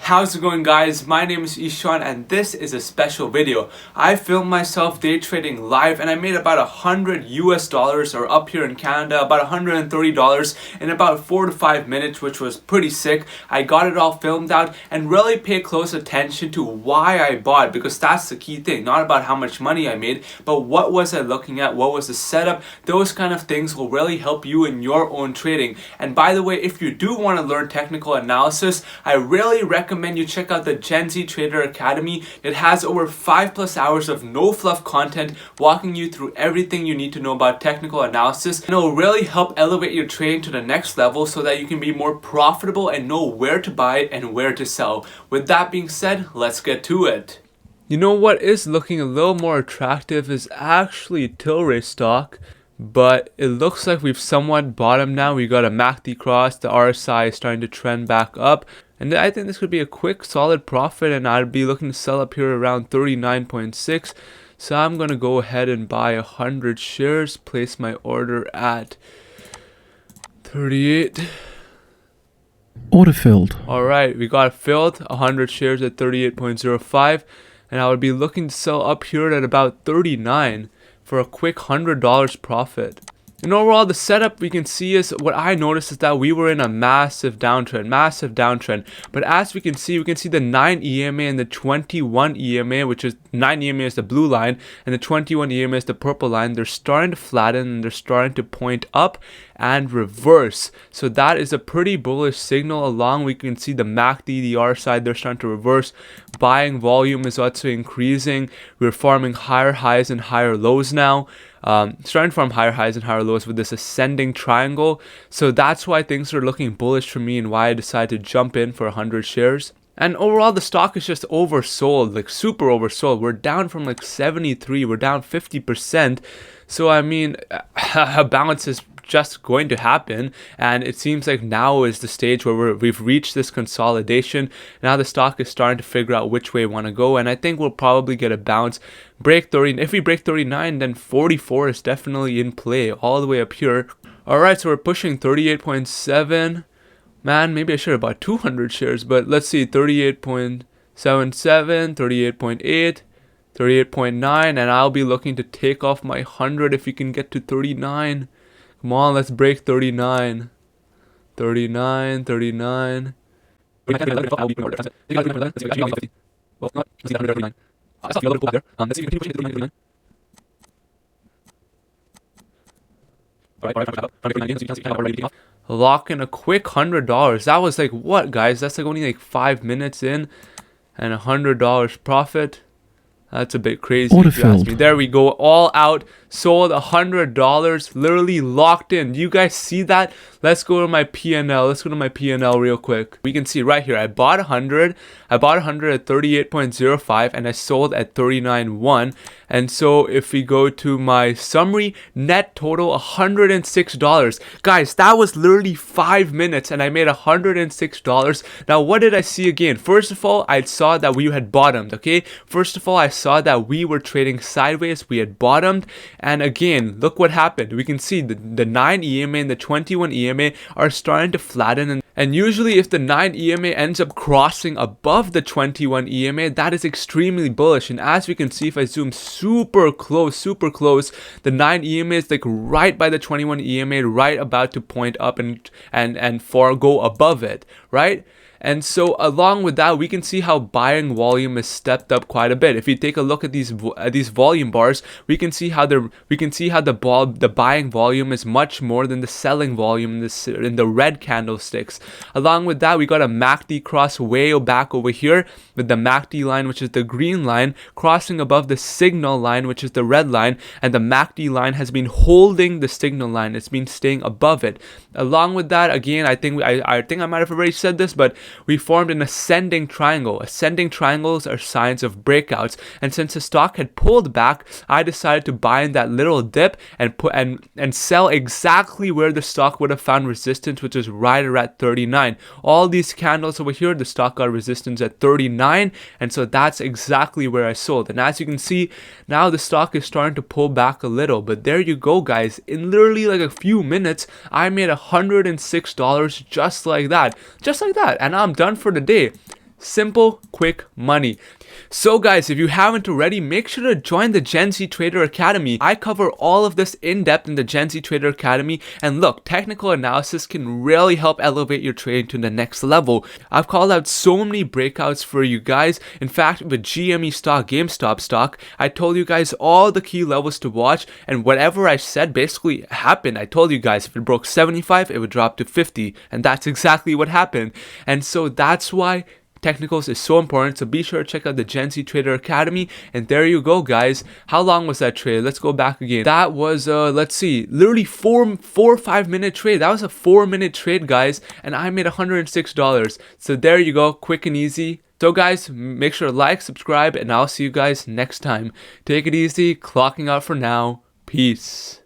How's it going, guys? My name is Ishan and this is a special video. I filmed myself day trading live and I made about $100 or up here in Canada about $130 in about 4 to 5 minutes, which was pretty sick. I got it all filmed out and really pay close attention to why I bought, because that's the key thing. Not about how much money I made, but what was I looking at, what was the setup. Those kind of things will really help you in your own trading. And by the way, if you do want to learn technical analysis, I really recommend you check out the Gen Z Trader Academy. It has over 5+ hours of no fluff content walking you through everything you need to know about technical analysis, and it will really help elevate your trading to the next level so that you can be more profitable and know where to buy and where to sell. With that being said, let's get to it. You know what is looking a little more attractive is actually Tilray stock, but it looks like we've somewhat bottomed now. We got a MACD cross, the RSI is starting to trend back up, and I think this could be a quick solid profit, and I'd be looking to sell up here around 39.6. So I'm gonna go ahead and buy 100 shares, place my order at 38. Order filled. Alright, we got filled, 100 shares at 38.05, and I would be looking to sell up here at about 39 for a quick $100 profit. And overall, the setup we can see is, what I noticed is that we were in a massive downtrend. But as we can see the 9 EMA and the 21 EMA, which is 9 EMA is the blue line and the 21 EMA is the purple line. They're starting to flatten and they're starting to point up and reverse. So that is a pretty bullish signal. Along we can see the MACD, the RSI, they're starting to reverse. Buying volume is also increasing. We're forming higher highs and higher lows now. Starting from higher highs and higher lows with this ascending triangle. So that's why things are looking bullish for me and why I decided to jump in for 100 shares. And overall, the stock is just oversold, like super oversold. We're down from like 73, we're down 50%. So I mean, a balance is just going to happen, and it seems like now is the stage where we've reached this consolidation. Now the stock is starting to figure out which way we want to go, and I think we'll probably get a bounce, break 30. If we break 39, then 44 is definitely in play all the way up here. Alright, so we're pushing 38.7. Man, maybe I should have bought 200 shares, but let's see, 38.77, 38.8, 38.9, and I'll be looking to take off my 100 if we can get to 39. Come on, let's break 39. 39, 39. Lock in a quick $100. That was like, what, guys? That's like only like 5 minutes in and $100 profit. That's a bit crazy if you ask me. There we go, all out, sold $100, literally locked in. Do you guys see that? Let's go to my P&L. Let's go to my P&L real quick. We can see right here, I bought 100 at 38.05 and I sold at 39.1. And so if we go to my summary, net total $106. Guys, that was literally 5 minutes and I made $106. Now, what did I see again? First of all, I saw that we had bottomed, okay? First of all, I saw that we were trading sideways, we had bottomed, and again, look what happened. We can see the 9 EMA and the 21 EMA are starting to flatten, and usually if the 9 EMA ends up crossing above the 21 EMA, that is extremely bullish. And as we can see, if I zoom super close, the 9 EMA is like right by the 21 EMA, right about to point up and go above it, right? And so along with that, we can see how buying volume has stepped up quite a bit. If you take a look at these volume bars, we can see how the buying volume is much more than the selling volume in the red candlesticks. Along with that, we got a MACD cross way back over here with the MACD line, which is the green line, crossing above the signal line, which is the red line, and the MACD line has been holding the signal line. It's been staying above it. Along with that, again, I think I might have already said this, but we formed an ascending triangle. Ascending triangles are signs of breakouts, and since the stock had pulled back, I decided to buy in that little dip and sell exactly where the stock would have found resistance, which is right around 39. All these candles over here, the stock got resistance at 39, and so that's exactly where I sold. And as you can see, now the stock is starting to pull back a little, but there you go, guys. In literally like a few minutes, I made $106 just like that, and I'm done for the day. Simple, quick money. So guys, if you haven't already, make sure to join the Gen Z Trader Academy. I cover all of this in depth in the Gen Z Trader Academy. And look, technical analysis can really help elevate your trading to the next level. I've called out so many breakouts for you guys. In fact, with GME stock, GameStop stock, I told you guys all the key levels to watch, and whatever I said basically happened. I told you guys if it broke 75, it would drop to 50, and that's exactly what happened. And so that's why technicals is so important, so be sure to check out the Gen Z Trader Academy. And there you go, guys. How long was that trade? Let's go back again. That was let's see, literally 4 or 5 minute trade. That was a 4-minute trade, guys, and I made $106. So there you go, quick and easy. So guys, make sure to like, subscribe, and I'll see you guys next time. Take it easy, clocking out for now. Peace.